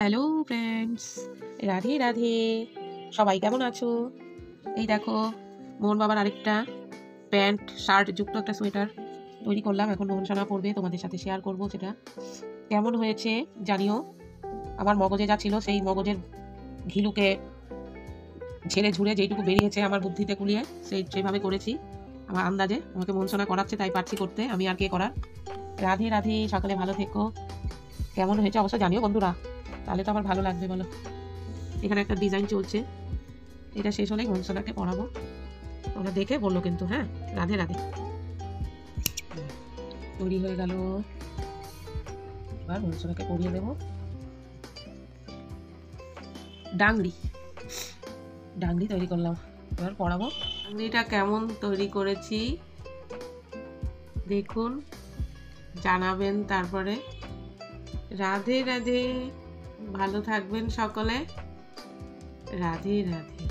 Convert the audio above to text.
Hello friends, Radhe Radhe. সবাই কেমন আছো? এই দেখো, মোহন বাবার আরেকটা প্যান্ট শার্ট যুক্ত একটা সোয়েটার তৈরি করলাম। এখন মোহন সোনা পরবে, তোমাদের সাথে শেয়ার করব সেটা। কেমন হয়েছে জানিও। আমার মগজে যা ছিল সেই মগজের ঘিলুকে ঝেড়ে ঝুড়ে যেইটুকু বেরিয়েছে আমার বুদ্ধিতে কুলিয়ে সেইভাবে করেছি। আমার আন্দাজে আমাকে মোহন সোনা করাচ্ছে, তাই পারছি করতে, আমি আর কে করার। রাধে রাধে, সকালে ভালো থেকো। কেমন হয়েছে অবশ্য জানিও বন্ধুরা, তাহলে তো আমার ভালো লাগবে বলো। এখানে একটা ডিজাইন চলছে, এটা শেষ হলেই মনসোনাকে পড়াবো। তোমরা দেখে বললো কিন্তু, হ্যাঁ। রাধে রাধে। তৈরি হয়ে গেল, এবার মনসোনাকে পরিয়ে দেবো। ডাংরি ডাংরি তৈরি করলাম, এবার পড়াবো। ডাংরিটা কেমন তৈরি করেছি দেখুন, জানাবেন তারপরে। রাধে রাধে, ভালো থাকবেন সকলে। রাধে রাধে।